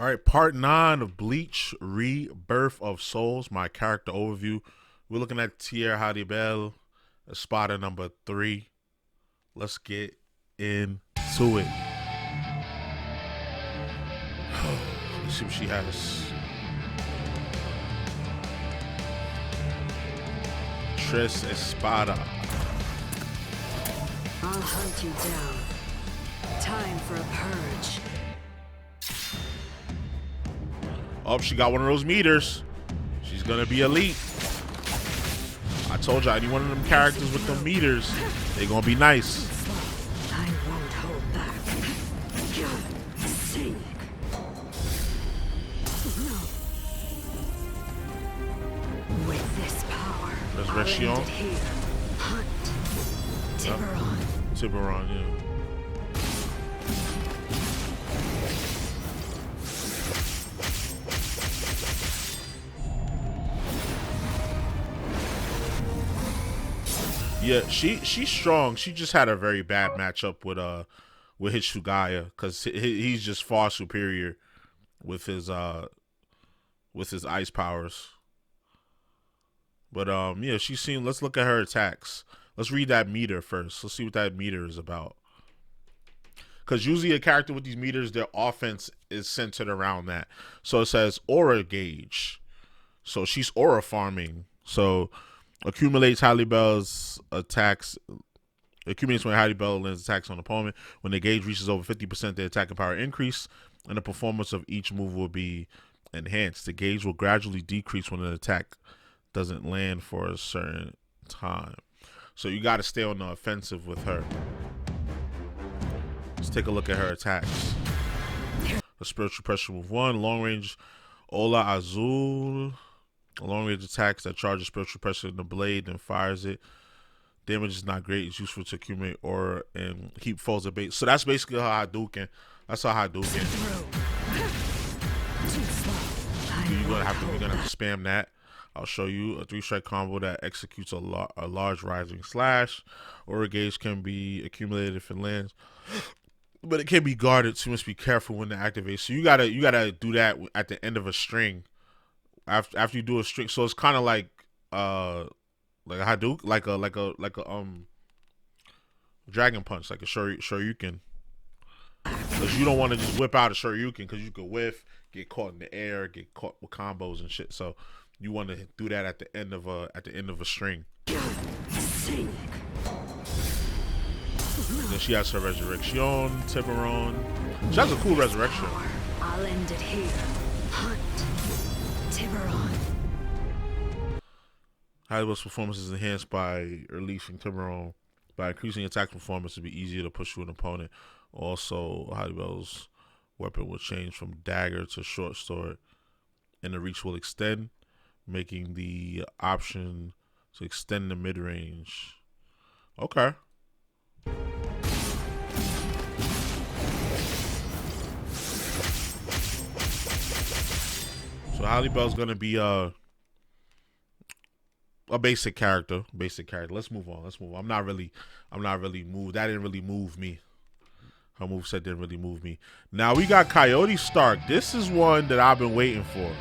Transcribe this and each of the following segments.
All right, part 9 of Bleach Rebirth of Souls, my character overview. We're looking at Tier Halibel, Espada number 3. Let's get into it. Let's see what she has. Tres Espada. I'll hunt you down. Time for a purge. Oh, she got one of those meters. She's gonna be elite. I told you, any one of them characters with them meters, they're gonna be nice. I won't hold back. Seek. With this power, Resurrection. I'll end it here. Hunt. Tiburon. Tiburon, yeah. Yeah, she's strong. She just had a very bad matchup with Hitsugaya because he's just far superior with his ice powers. But yeah, she's seen. Let's look at her attacks. Let's read that meter first. Let's see what that meter is about. Because usually a character with these meters, their offense is centered around that. So it says aura gauge. So she's aura farming. So accumulates Halibel's attacks. Accumulates when Halibel lands attacks on opponent. When the gauge reaches over 50%, the attacking power increase, and the performance of each move will be enhanced. The gauge will gradually decrease when an attack doesn't land for a certain time. So you got to stay on the offensive with her. Let's take a look at her attacks. A spiritual pressure move 1, long range Ola Azul. Long range attacks that charges spiritual pressure in the blade and fires it. Damage is not great. It's useful to accumulate aura and keep foes at bay. So that's basically her Hadouken. That's her Hadouken. You're gonna have to spam that. I'll show you a 3-strike combo that executes a large rising slash. Aura gauge can be accumulated if it lands, but it can be guarded, so you must be careful when to activate. So you gotta do that at the end of a string. After you do a string, so it's kind of like a Hadouken, like a dragon punch, like a Shoryuken. Because you don't want to just whip out a Shoryuken because you could whiff, get caught in the air, get caught with combos and shit. So you want to do that at the end of a string. Then she has her Resurrection, Tiburon. She has a cool Resurrection. I'll end it here. Hunt. Tiburon. Halibel's performance is enhanced by releasing Tiburon. By increasing attack performance, it'll be easier to push through an opponent. Also, Halibel's weapon will change from dagger to short sword, and the reach will extend, making the option to extend the mid range. Okay. So Halibel's gonna be a basic character. Let's move on. I'm not really moved. That didn't really move me. Her moveset didn't really move me. Now we got Coyote Stark. This is one that I've been waiting for,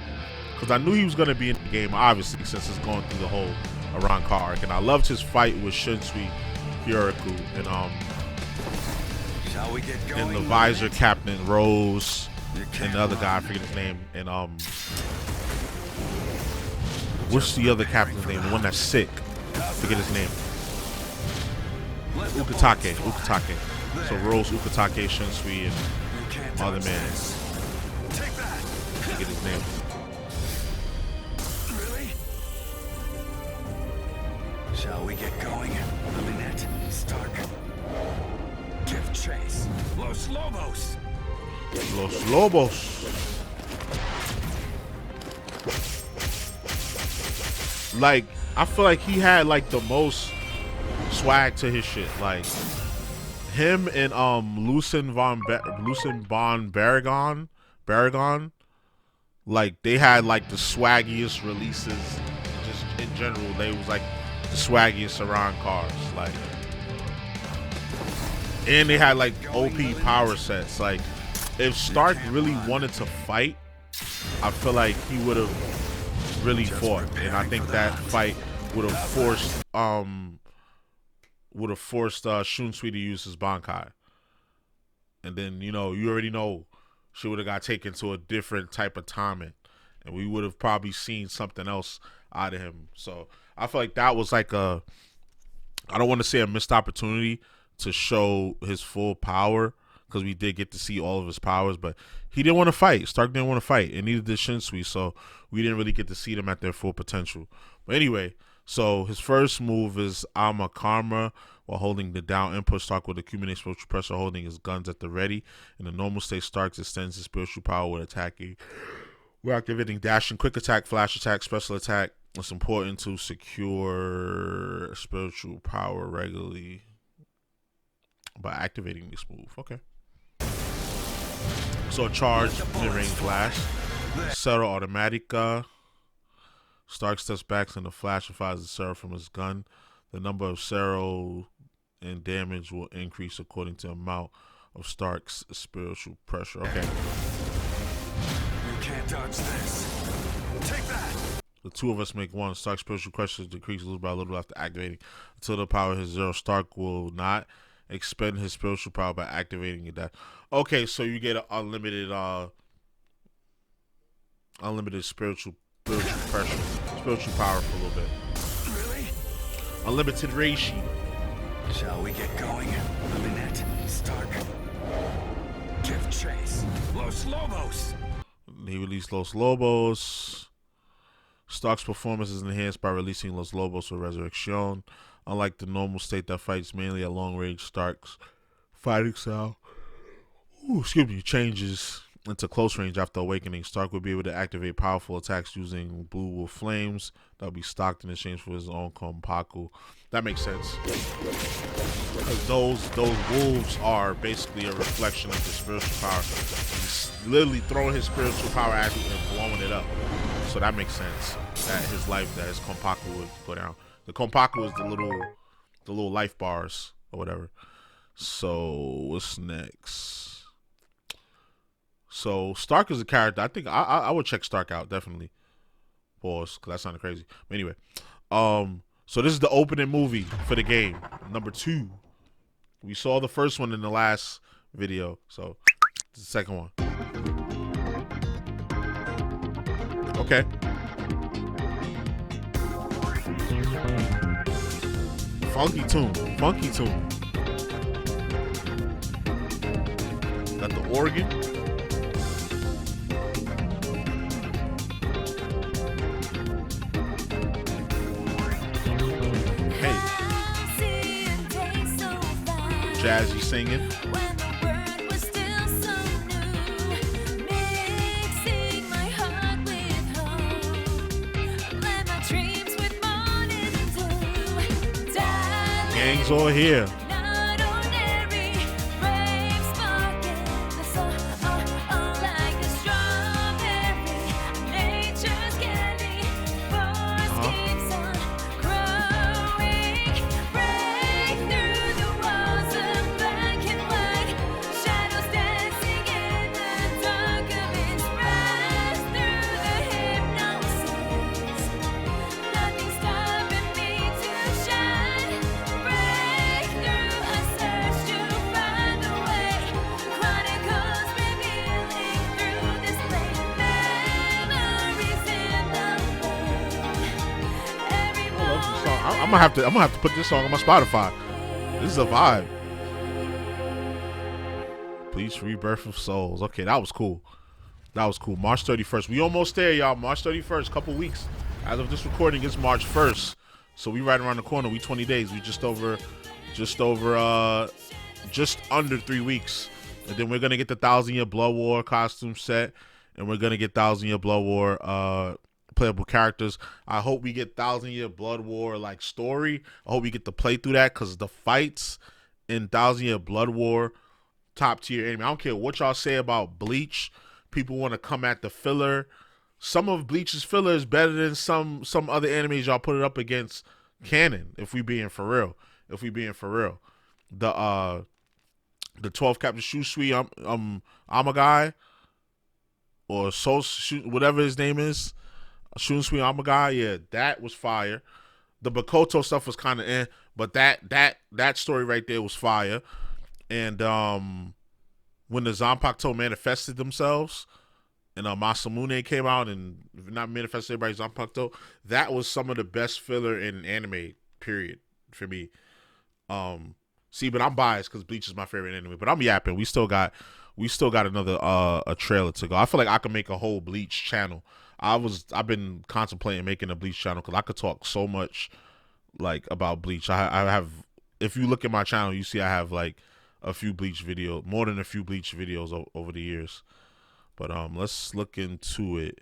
because I knew he was gonna be in the game, obviously, since it's going through the whole Aranka arc, and I loved his fight with Shinsui Hyoriku and the Visor Captain Rose and the other guy, I forget his name, and what's the other captain's name? The one that's sick. I forget his name. Ukitake. So Rose, Ukitake, Shinsui, and other man. I forget his name. Really? Shall we get going? Aminette, Stark. Give chase. Los Lobos. Los Lobos. Like, I feel like he had like the most swag to his shit. Like him and Lucien von Baragon, like they had like the swaggiest releases. Just in general, they was like the swaggiest around cars. Like, and they had like OP power sets. Like if Stark really wanted to fight, I feel like he would have really fought, and I think that fight would have forced Shunsui to use his Bankai, and then you already know she would have got taken to a different type of timing, and we would have probably seen something else out of him. So I feel like that was like I don't want to say a missed opportunity to show his full power, because we did get to see all of his powers, but he didn't want to fight. Stark didn't want to fight, and neither did Shunsui, so we didn't really get to see them at their full potential. But anyway, so his first move is Alma Karma. While holding the down input, Stark will accumulate spiritual pressure, holding his guns at the ready. In the normal state, Stark extends his spiritual power with attacking. We're activating dash and quick attack, flash attack, special attack. It's important to secure spiritual power regularly by activating this move. Okay. So charge, mid-range flash. Cero Automatica. Stark steps back and the flash and fires the Cero from his gun. The number of Cero and damage will increase according to the amount of Stark's spiritual pressure. Okay. You can't dodge this. Take that. The two of us make one. Stark's spiritual pressure decreases little by little after activating. Until the power hits zero, Stark will not expend his spiritual power by activating it. Okay, so you get an unlimited spiritual pressure, spiritual power for a little bit. Really? Unlimited Reishi. Shall we get going? Lynette, Stark. Give chase. Los Lobos. He released Los Lobos. Stark's performance is enhanced by releasing Los Lobos for Resurrection. Unlike the normal state that fights mainly at long range, Stark's fighting style changes into close range after awakening. Stark will be able to activate powerful attacks using Blue Wolf Flames that will be stocked in exchange for his own Kompaku. That makes sense. Because those wolves are basically a reflection of his spiritual power. He's literally throwing his spiritual power at you and blowing it up. So that makes sense. That his Kompaku would go down. The Kompaku is the little life bars or whatever. So what's next? So Stark is a character. I think I would check Stark out, definitely. Pause, because that sounded crazy. But anyway, so this is the opening movie for the game, number 2. We saw the first one in the last video, so this is the second one. Okay. Funky tune. Got the organ. Jazzy singing. Gang's all here. I'm gonna have to put this song on my Spotify. This is a vibe. Bleach Rebirth of Souls. Okay, that was cool. March 31st. We almost there, y'all. March 31st, couple weeks. As of this recording, it's March 1st. So we right around the corner. We 20 days. We just under 3 weeks. And then we're gonna get the 1,000-year Blood War costume set, and we're gonna get 1,000-year Blood War playable characters. I hope we get 1,000-year Blood War like story. I hope we get to play through that, because the fights in 1,000-year Blood War, top tier anime. I don't care what y'all say about Bleach. People want to come at the filler. Some of Bleach's filler is better than some other animes y'all put it up against canon. If we being for real, the the 12th Captain Shusui Amagai, or whatever his name is, Shunsui Amagai. Yeah, that was fire. The Bakoto stuff was kind of but that story right there was fire. And when the Zanpakuto manifested themselves, and Masamune came out and not manifested everybody's Zanpakuto, that was some of the best filler in anime, period, for me. See, but I'm biased because Bleach is my favorite anime. But I'm yapping. We still got another a trailer to go. I feel like I could make a whole Bleach channel. I've been contemplating making a Bleach channel because I could talk so much like about Bleach. I have, if you look at my channel, you see I have like a few Bleach videos, more than a few Bleach videos over the years. But let's look into it.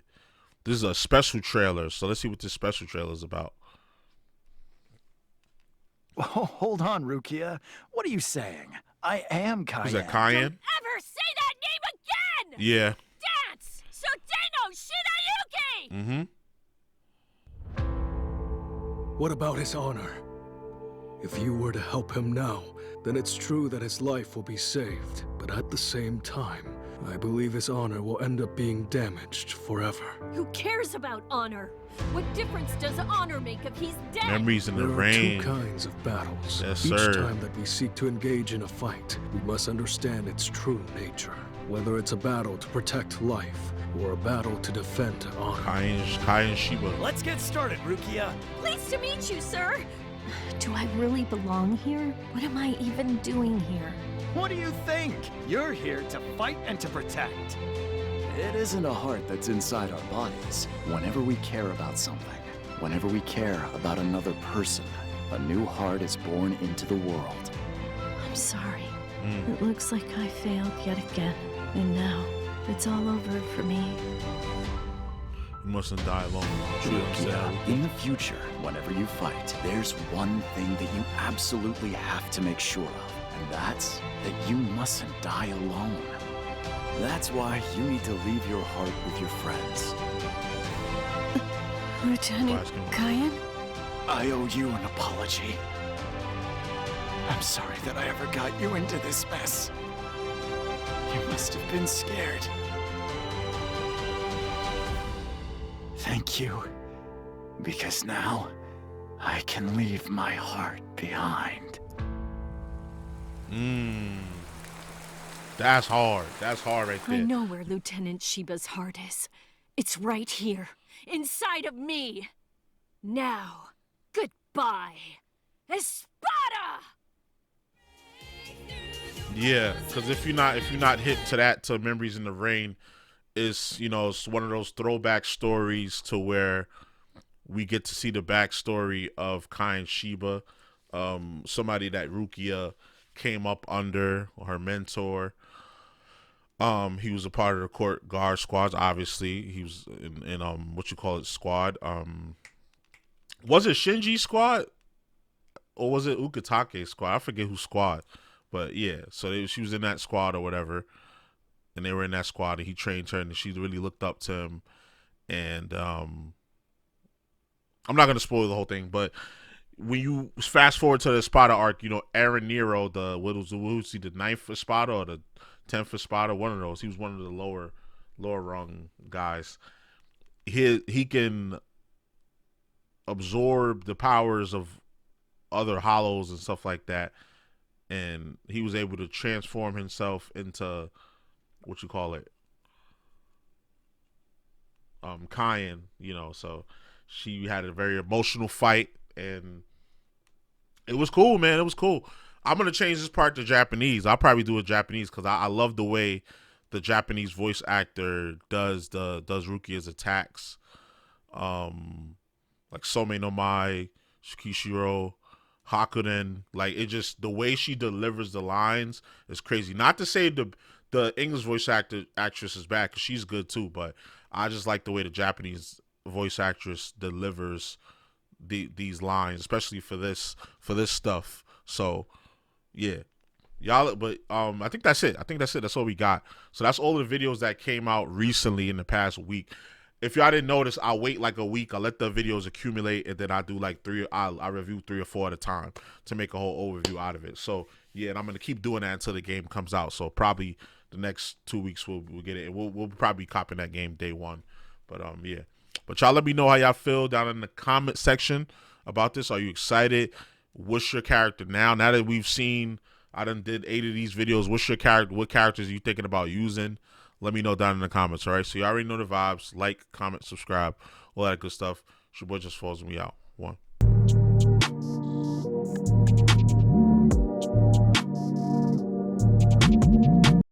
This is a special trailer, so let's see what this special trailer is about. Oh, hold on, Rukia. What are you saying? I am Cayenne. Is that Cayenne? Don't ever say that name again! Yeah. Dance! Soteno Shinayuki! Mm-hmm. What about his honor? If you were to help him now, then it's true that his life will be saved. But at the same time, I believe his honor will end up being damaged forever. Who cares about honor? What difference does honor make if he's dead? Memories in the There are rain. two kinds of battles. Yes, Each sir. time that we seek to engage in a fight, we must understand its true nature. Whether it's a battle to protect life, or a battle to defend honor. Cayenne Shiba. Let's get started, Rukia. Pleased to meet you, sir. Do I really belong here? What am I even doing here? What do you think? You're here to fight and to protect. It isn't a heart that's inside our bodies. Whenever we care about something, whenever we care about another person, a new heart is born into the world. I'm sorry. It looks like I failed yet again. And now, it's all over for me. You mustn't die alone. True himself. In the future, whenever you fight, there's one thing that you absolutely have to make sure of, and that's that you mustn't die alone. That's why you need to leave your heart with your friends. Lieutenant Cayenne? I owe you an apology. I'm sorry that I ever got you into this mess. You must have been scared. Thank you, because now I can leave my heart behind. That's hard. That's hard right there. I know where Lieutenant Shiba's heart is. It's right here, inside of me. Now, goodbye, Espada! Yeah, because if you're not hit to Memories in the Rain, it's it's one of those throwback stories to where we get to see the backstory of Cayenne Shiba, somebody that Rukia came up under, her mentor. He was a part of the court guard squads. Obviously, he was in squad. Was it Shinji's squad or was it Ukitake's squad? I forget whose squad, but yeah. So she was in that squad or whatever, and they were in that squad, and he trained her, and she really looked up to him. And I'm not gonna spoil the whole thing, but when you fast forward to the Espada arc, Aaron Nero, the ninth Espada or the 10th Espada, one of those. He was one of the lower rung guys. He can absorb the powers of other hollows and stuff like that, and he was able to transform himself into Cayenne. So she had a very emotional fight, and it was cool, man. It was cool. I'm gonna change this part to Japanese. I'll probably do it Japanese because I love the way the Japanese voice actor does Rukia's attacks. Like Some no Mai, Shikishiro, Hakunen. Like, it just, the way she delivers the lines is crazy. Not to say the English voice actress is bad, because she's good too, but I just like the way the Japanese voice actress delivers these lines, especially for this stuff. So yeah, y'all. But I think that's it. That's all we got. So that's all the videos that came out recently in the past week. if y'all didn't notice, I'll wait like a week. I'll let the videos accumulate, and then I do like I review 3 or 4 at a time to make a whole overview out of it. So yeah, and I'm gonna keep doing that until the game comes out. So probably the next 2 weeks we'll get it. We'll probably be copying that game day one. But yeah. But y'all let me know how y'all feel down in the comment section about this. Are you excited? What's your character now? Now that we've seen, I done did 8 of these videos. What's your character? What characters are you thinking about using? Let me know down in the comments, all right? So you already know the vibes. Like, comment, subscribe, all that good stuff. It's your boy JusticeXFalls, and we out. 1.